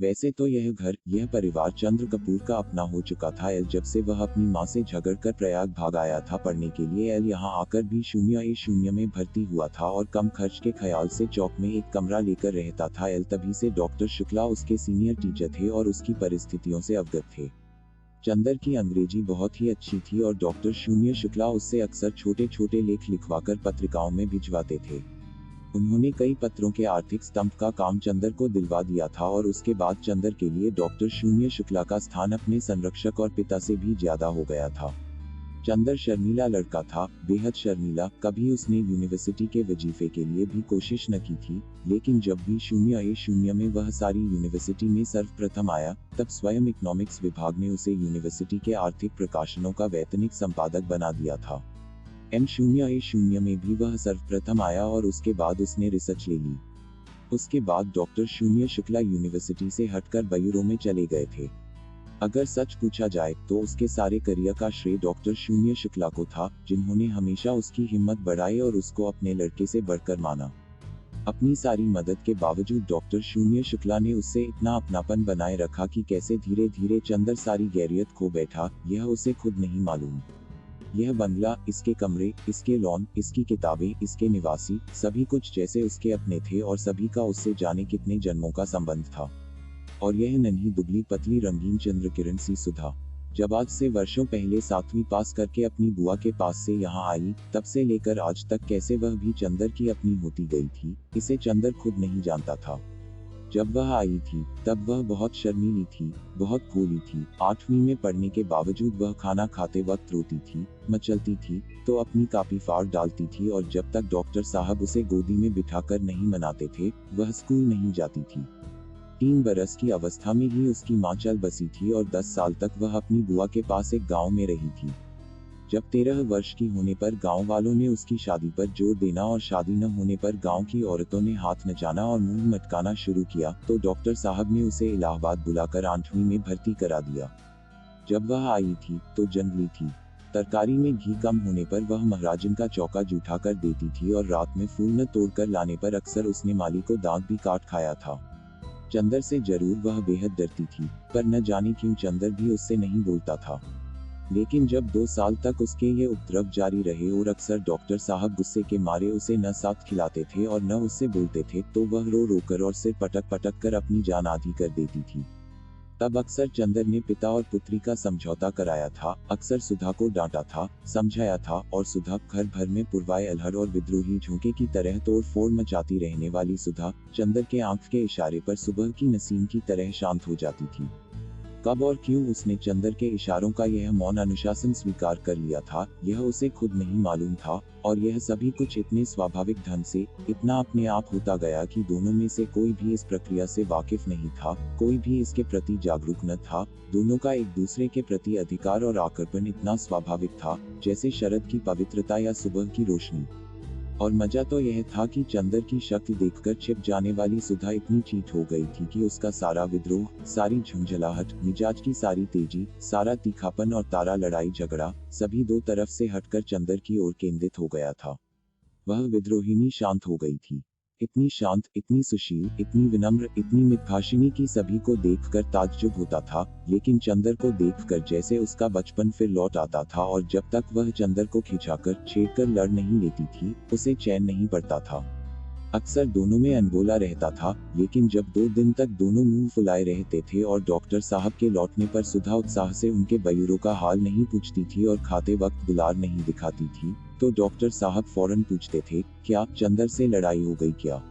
वैसे तो यह घर, यह परिवार चंद्र कपूर का अपना हो चुका था। जब से वह अपनी मां से झगड़कर प्रयाग भाग आया था पढ़ने के लिए, यहाँ आकर भी 0A0 में भर्ती हुआ था और कम खर्च के ख्याल से चौक में एक कमरा लेकर रहता था। तभी से डॉक्टर शुक्ला उसके सीनियर टीचर थे और उसकी परिस्थितियों से अवगत थे। चंदर की अंग्रेजी बहुत ही अच्छी थी और डॉक्टर शून्य शुक्ला उससे अक्सर छोटे छोटे लेख लिखवाकर पत्रिकाओं में भिजवाते थे। उन्होंने कई पत्रों के आर्थिक स्तंभ का काम चंदर को दिलवा दिया था और उसके बाद चंदर के लिए डॉक्टर शून्य शुक्ला का स्थान अपने संरक्षक और पिता से भी ज्यादा हो गया था। चंदर शर्मीला लड़का था, बेहद शर्मीला। कभी उसने यूनिवर्सिटी के वजीफे के लिए भी कोशिश न की थी, लेकिन जब भी 0A0 में वह सारी यूनिवर्सिटी में सर्वप्रथम आया, तब स्वयं इकोनॉमिक्स विभाग ने उसे यूनिवर्सिटी के आर्थिक प्रकाशनों का वैतनिक संपादक बना दिया था। M0A0 में भी वह सर्वप्रथम आया और उसके बाद उसने रिसर्च ले ली। उसके बाद डॉक्टर शून्य शुक्ला यूनिवर्सिटी से हटकर बयूरो में चले गए थे। अगर सच पूछा जाए तो उसके सारे करियर का श्रेय डॉक्टर शून्य शुक्ला को था, जिन्होंने हमेशा उसकी हिम्मत बढ़ाई और उसको अपने लड़के से बढ़कर माना। अपनी सारी मदद के बावजूद डॉक्टर शून्य शुक्ला ने उससे इतना अपनापन बनाए रखा कि कैसे धीरे धीरे चंदर सारी गैरियत खो बैठा, यह उसे खुद नहीं मालूम। यह बंगला, इसके कमरे, इसके लॉन, इसकी किताबें, इसके निवासी, सभी कुछ जैसे उसके अपने थे और सभी का उससे जाने कितने जन्मों का संबंध था। और यह नन्ही दुबली पतली रंगीन चंद्र किरण सी सुधा, जब आज से वर्षों पहले 7वीं पास करके अपनी बुआ के पास से यहाँ आई, तब से लेकर आज तक कैसे वह भी चंदर की अपनी होती गई थी, इसे चंदर खुद नहीं जानता था। जब वह आई थी तब वह बहुत शर्मीली थी, बहुत भोली थी। 8वीं में पढ़ने के बावजूद वह खाना खाते वक्त रोती थी, मचलती थी तो अपनी कापी फाड़ डालती थी और जब तक डॉक्टर साहब उसे गोदी में बिठाकर नहीं मनाते थे, वह स्कूल नहीं जाती थी। 3 बरस की अवस्था में ही उसकी मां चल बसी थी और 10 साल तक वह अपनी बुआ के पास एक गांव में रही थी। जब 13 वर्ष की होने पर गांव वालों ने उसकी शादी पर जोर देना और शादी न होने पर गांव की औरतों ने हाथ नचाना और मुंह मटकाना शुरू किया, तो डॉक्टर साहब ने उसे इलाहाबाद बुलाकर 8वीं में भर्ती करा दिया। जब वह आई थी तो जंगली थी। तरकारी में घी कम होने पर वह महाराजन का चौका जूठा कर देती थी और रात में फूल न तोड़कर लाने पर अक्सर उसने माली को दांत भी काट खाया था। चंदर से जरूर वह बेहद डरती थी, पर न जाने क्यों चंदर भी उससे नहीं बोलता था। लेकिन जब 2 साल तक उसके ये उपद्रव जारी रहे और अक्सर डॉक्टर साहब गुस्से के मारे उसे न साथ खिलाते थे और न उससे बोलते थे, तो वह रो रो कर और सिर पटक पटक कर अपनी जान आधी कर देती थी। तब अक्सर चंदर ने पिता और पुत्री का समझौता कराया था, अक्सर सुधा को डांटा था, समझाया था और सुधा, घर भर में पुरवाए अल्हड़ और विद्रोही झोंके की तरह तोड़ फोड़ मचाती रहने वाली सुधा, चंदर के आंख के इशारे पर सुबह की नसीम की तरह शांत हो जाती थी। कब और क्यों उसने चंदर के इशारों का यह मौन अनुशासन स्वीकार कर लिया था, यह उसे खुद नहीं मालूम था, और यह सभी कुछ इतने स्वाभाविक ढंग से, इतना अपने आप होता गया कि दोनों में से कोई भी इस प्रक्रिया से वाकिफ नहीं था, कोई भी इसके प्रति जागरूक न था। दोनों का एक दूसरे के प्रति अधिकार और आकर्षण इतना स्वाभाविक था, जैसे शरद की पवित्रता या सुबह की रोशनी। और मजा तो यह था कि चंदर की शक्ति देखकर छिप जाने वाली सुधा इतनी चीट हो गई थी कि उसका सारा विद्रोह, सारी झुंझलाहट, मिजाज की सारी तेजी, सारा तीखापन और तारा लड़ाई झगड़ा, सभी 2 तरफ से हटकर चंदर की ओर केंद्रित हो गया था। वह विद्रोहिनी शांत हो गई थी, इतनी शांत, इतनी सुशील, इतनी विनम्र, इतनी मितभाषिणी की सभी को देखकर ताज्जुब होता था, लेकिन चंदर को देखकर जैसे उसका बचपन फिर लौट आता था। और जब तक वह चंदर को खिंचाकर, छेड़कर लड़ नहीं लेती थी, उसे चैन नहीं पड़ता था। अक्सर दोनों में अनबोला रहता था, लेकिन जब 2 दिन तक दोनों मुंह फुलाए रहते थे और डॉक्टर साहब के लौटने पर सुधा उत्साह से उनके बयूरों का हाल नहीं पूछती थी और खाते वक्त दुलार नहीं दिखाती थी, तो डॉक्टर साहब फौरन पूछते थे, क्या चंदर से लड़ाई हो गई क्या?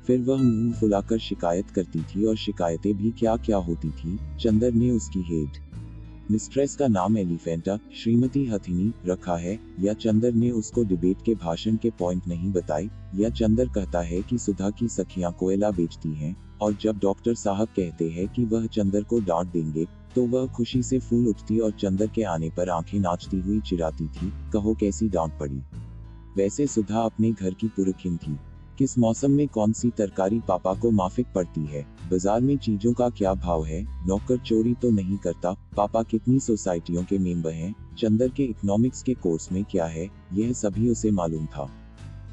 फिर वह मुंह फुलाकर शिकायत करती थी और शिकायतें भी क्या क्या होती थी। चंदर ने उसकी हेड मिस्ट्रेस का नाम एलिफेंटा, श्रीमती हथिनी, रखा है, या चंदर ने उसको डिबेट के भाषण के पॉइंट नहीं बताए, या चंदर कहता है कि सुधा की सखियां कोयला बेचती हैं, और जब डॉक्टर साहब कहते हैं कि वह चंदर को डांट देंगे, तो वह खुशी से फूल उठती और चंदर के आने पर आंखें नाचती हुई चिढ़ाती थी, कहो कैसी डांट पड़ी। वैसे सुधा अपने घर की पुरखिन थी। किस मौसम में कौन सी तरकारी पापा को माफिक पड़ती है, बाजार में चीजों का क्या भाव है, नौकर चोरी तो नहीं करता, पापा कितनी सोसाइटियों के मेंबर हैं, चंदर के इकोनॉमिक्स के कोर्स में क्या है, यह सभी उसे मालूम था।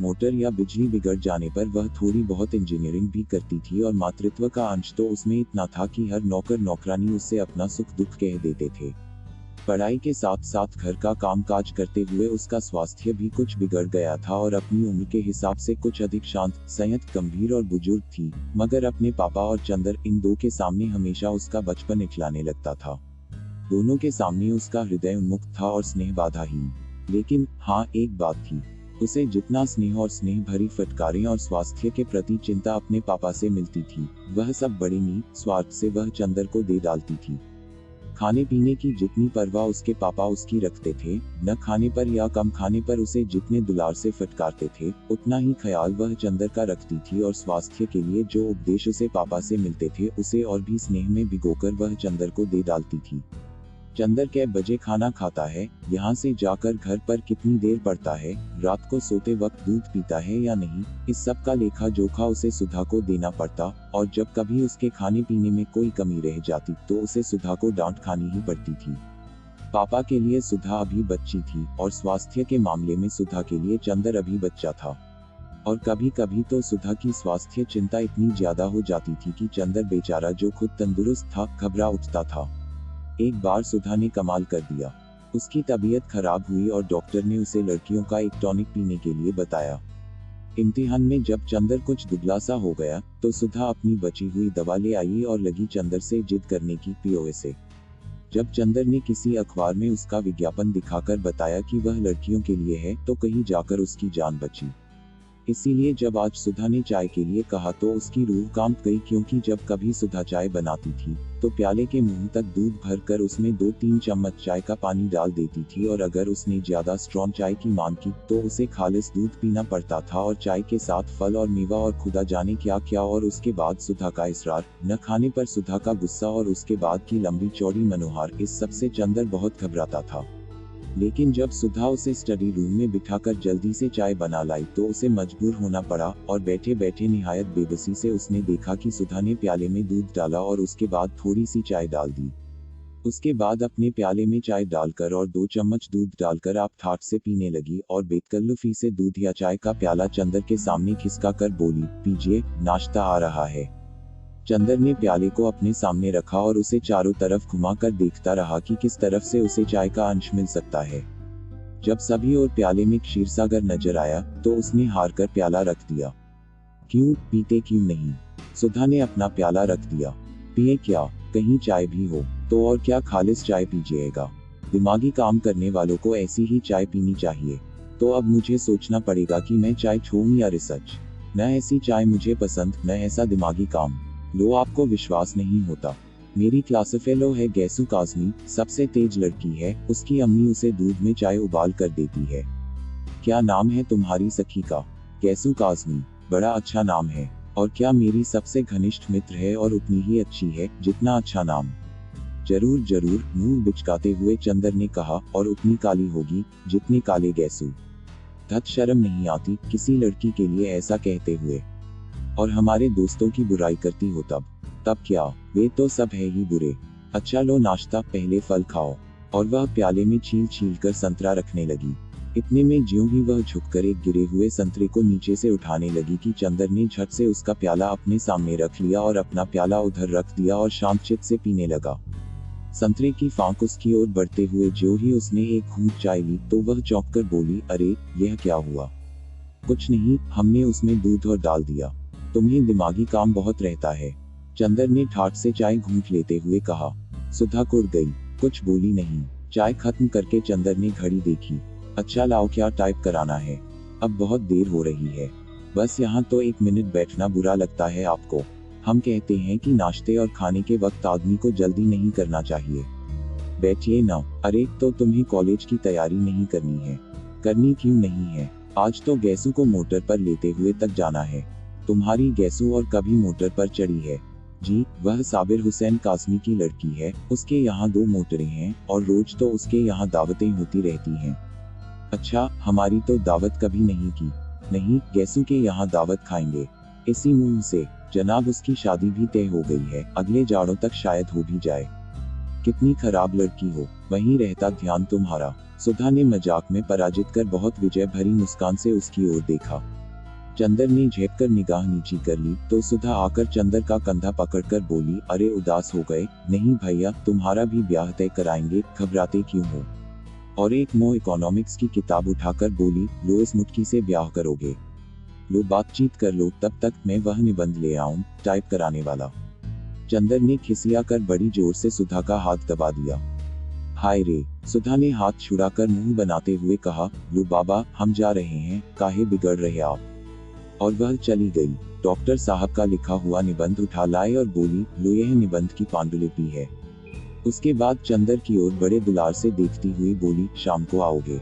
मोटर या बिजली बिगड़ जाने पर वह थोड़ी बहुत इंजीनियरिंग भी करती थी और मातृत्व का अंश तो उसमें इतना था कि हर नौकर नौकरानी उससे अपना सुख दुख कह देते थे। पढ़ाई के साथ साथ घर का कामकाज करते हुए उसका स्वास्थ्य भी कुछ बिगड़ गया था और अपनी उम्र के हिसाब से कुछ अधिक शांत, संयत, गंभीर और बुजुर्ग थी। मगर अपने पापा और चंदर, इन दो के सामने हमेशा उसका बचपन इठलाने लगता था। दोनों के सामने उसका हृदय उन्मुक्त था और स्नेह बाधाहीन। लेकिन हाँ, एक बात थी, उसे जितना स्नेह और स्नेह भरी फटकारें और स्वास्थ्य के प्रति चिंता अपने पापा से मिलती थी, वह सब बड़े निस्वार्थ से वह चंदर को दे डालती थी। खाने पीने की जितनी परवाह उसके पापा उसकी रखते थे, न खाने पर या कम खाने पर उसे जितने दुलार से फटकारते थे, उतना ही ख्याल वह चंदर का रखती थी और स्वास्थ्य के लिए जो उपदेश उसे पापा से मिलते थे उसे और भी स्नेह में भिगोकर वह चंदर को दे डालती थी। चंदर कै बजे खाना खाता है, यहाँ से जाकर घर पर कितनी देर पड़ता है, रात को सोते वक्त दूध पीता है या नहीं, इस सब का लेखा जोखा उसे सुधा को देना पड़ता और जब कभी उसके खाने पीने में कोई कमी रह जाती तो उसे सुधा को डांट खानी ही पड़ती थी। पापा के लिए सुधा अभी बच्ची थी और स्वास्थ्य के मामले में सुधा के लिए चंदर अभी बच्चा था। और कभी कभी तो सुधा की स्वास्थ्य चिंता इतनी ज्यादा हो जाती थी कि चंदर बेचारा जो खुद तंदुरुस्त था, घबरा उठता था। एक बार सुधा ने कमाल कर दिया। उसकी तबीयत खराब हुई और डॉक्टर ने उसे लड़कियों का एक टॉनिक पीने के लिए बताया। इम्तिहान में जब चंदर कुछ दुबला सा हो गया तो सुधा अपनी बची हुई दवा ले आई और लगी चंदर से जिद करने की, पियो इसे। जब चंदर ने किसी अखबार में उसका विज्ञापन दिखाकर बताया कि वह लड़कियों के लिए है तो कहीं जाकर उसकी जान बची। इसीलिए जब आज सुधा ने चाय के लिए कहा तो उसकी रूह कांप गई, क्योंकि जब कभी सुधा चाय बनाती थी तो प्याले के मुंह तक दूध भरकर उसमें 2-3 चम्मच चाय का पानी डाल देती थी और अगर उसने ज्यादा स्ट्रॉन्ग चाय की मांग की तो उसे खालिस दूध पीना पड़ता था और चाय के साथ फल और मेवा और खुदा जाने क्या क्या। और उसके बाद सुधा का इसरार, न खाने पर सुधा का गुस्सा और उसके बाद की लंबी चौड़ी मनोहार, इस सब से चंदर बहुत घबराता था। लेकिन जब सुधा उसे स्टडी रूम में बिठाकर जल्दी से चाय बना लाई तो उसे मजबूर होना पड़ा और बैठे बैठे निहायत बेबसी से उसने देखा कि सुधा ने प्याले में दूध डाला और उसके बाद थोड़ी सी चाय डाल दी। उसके बाद अपने प्याले में चाय डालकर और 2 चम्मच दूध डालकर आप ठाट से पीने लगी और बेतकल्लुफी से दूध या चाय का प्याला चंदर के सामने खिसका कर बोली, पीजिए, नाश्ता आ रहा है। चंदर ने प्याले को अपने सामने रखा और उसे चारों तरफ घुमाकर देखता रहा कि किस तरफ से उसे चाय का अंश मिल सकता है। जब सभी और प्याले में क्षीरसागर नजर आया तो उसने हार कर प्याला रख दिया। क्यों, पीते क्यों नहीं? सुधा ने अपना प्याला रख दिया। पिए क्या, कहीं चाय भी हो तो, और क्या खालिस चाय पीजिएगा? दिमागी काम करने वालों को ऐसी ही चाय पीनी चाहिए। तो अब मुझे सोचना पड़ेगा कि मैं चाय छोड़ूं या रिसर्च। न ऐसी चाय मुझे पसंद, न ऐसा दिमागी काम। लो, आपको विश्वास नहीं होता? मेरी क्लास फेलो है गैसू काज़मी, सबसे तेज लड़की है। उसकी अम्मी उसे दूध में चाय उबाल कर देती है। क्या नाम है तुम्हारी सखी का? गैसू काज़मी, बड़ा अच्छा नाम है। और क्या मेरी सबसे घनिष्ठ मित्र है और उतनी ही अच्छी है जितना अच्छा नाम? जरूर जरूर, मुंह बिचकाते हुए चंदर ने कहा, और उतनी काली होगी जितने काले गैसू। धत शर्म नहीं आती किसी लड़की के लिए ऐसा कहते हुए? और हमारे दोस्तों की बुराई करती हो तब क्या, वे तो सब है ही बुरे। अच्छा लो नाश्ता, पहले फल खाओ। और वह प्याले में छील छील कर संतरा रखने लगी। इतने में ज्यों ही वह झुककर एक गिरे हुए संतरे को नीचे से उठाने लगी कि चंदर ने झट से उसका प्याला अपने सामने रख लिया और अपना प्याला उधर रख दिया और शांतचित से पीने लगा। संतरे की फांक उसकी ओर बढ़ते हुए ज्यों ही उसने एक घूंट चाय ली तो वह चौंक कर बोली, अरे यह क्या हुआ? कुछ नहीं, हमने उसमें दूध और डाल दिया। तुम्हें दिमागी काम बहुत रहता है। चंदर ने ठाट से चाय घूंट लेते हुए कहा। सुधा कुड़ गई, कुछ बोली नहीं। चाय खत्म करके चंदर ने घड़ी देखी। अच्छा लाओ, क्या टाइप कराना है? अब बहुत देर हो रही है। बस यहाँ तो 1 मिनट बैठना बुरा लगता है आपको? हम कहते हैं कि नाश्ते और खाने के वक्त आदमी को जल्दी नहीं करना चाहिए। बैठिए ना। अरे तो तुम्हें कॉलेज की तैयारी नहीं करनी है? करनी क्यों नहीं है? आज तो गैसू को मोटर पर लेते हुए तक जाना है। तुम्हारी गैसू और कभी मोटर पर चढ़ी है? जी, वह साबिर हुसैन कासमी की लड़की है। उसके यहाँ 2 मोटरें हैं और रोज तो उसके यहाँ दावतें होती रहती हैं। अच्छा, हमारी तो दावत कभी नहीं की। नहीं, गैसू के यहाँ दावत खाएंगे। इसी मुंह से, जनाब उसकी शादी भी तय हो गई है, अगले जाड़ों तक शायद हो भी जाए। कितनी खराब लड़की हो, वहीं रहता ध्यान तुम्हारा। सुधा ने मजाक में पराजित कर बहुत विजय भरी मुस्कान से उसकी ओर देखा। चंदर ने झेपकर निगाह नीची कर ली तो सुधा आकर चंदर का कंधा पकड़कर बोली, अरे उदास हो गए? नहीं भैया, तुम्हारा भी ब्याह तय कराएंगे, घबराते क्यों हो? और एक मो इकोनॉमिक्स की किताब उठाकर बोली, लो इस मुट्ठी से ब्याह करोगे? लो बातचीत कर लो, तब तक मैं वह निबंध ले आऊं, टाइप कराने वाला। चंदर ने खिसिया कर बड़ी जोर से सुधा का हाथ दबा दिया। हाय रे, सुधा ने हाथ छुड़ाकर मुंह बनाते हुए कहा, लो बाबा, हम जा रहे हैं, काहे बिगड़ रहे आप? और वह चली गई। डॉक्टर साहब का लिखा हुआ निबंध उठा लाए और बोली, लो यह निबंध की पांडुलिपि है। उसके बाद चंदर की ओर बड़े दुलार से देखती हुई बोली, शाम को आओगे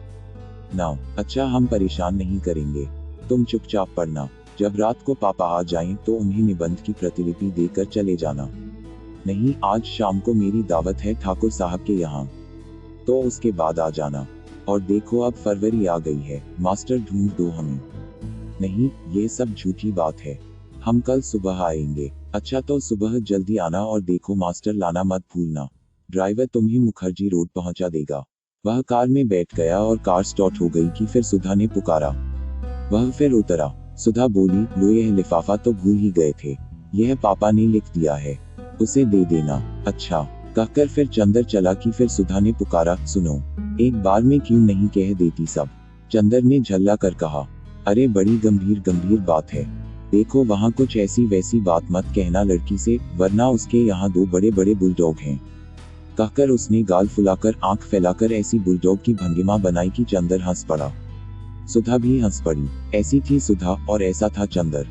ना? अच्छा, हम परेशान नहीं करेंगे, तुम चुपचाप पढ़ना। जब रात को पापा आ जाएं तो उन्हें निबंध की प्रतिलिपि देकर चले जाना। नहीं, आज शाम को मेरी दावत है ठाकुर साहब के यहाँ, तो उसके बाद आ जाना। और देखो अब फरवरी आ गई है, मास्टर ढूंढ दो हमें। नहीं, ये सब झूठी बात है, हम कल सुबह आएंगे। अच्छा, तो सुबह जल्दी आना और देखो मास्टर लाना मत भूलना। ड्राइवर तुम्हें मुखर्जी रोड पहुंचा देगा। वह कार में बैठ गया और कार स्टार्ट हो गई कि फिर सुधा ने पुकारा। वह फिर उतरा। सुधा बोली, लो यह लिफाफा तो भूल ही गए थे, यह पापा ने लिख दिया है, उसे दे देना। अच्छा, कहकर फिर चंदर चला कि फिर सुधा ने पुकारा, सुनो, एक बार में क्यों नहीं कह देती सब? चंदर ने झल्ला कर कहा, अरे बड़ी गंभीर बात है, देखो वहाँ कुछ ऐसी वैसी बात मत कहना लड़की से, वरना उसके यहाँ 2 बड़े बड़े बुलडॉग हैं। कहकर उसने गाल फुलाकर आंख फैलाकर ऐसी बुलडॉग की भंगिमा बनाई कि चंदर हंस पड़ा। सुधा भी हंस पड़ी। ऐसी थी सुधा और ऐसा था चंदर।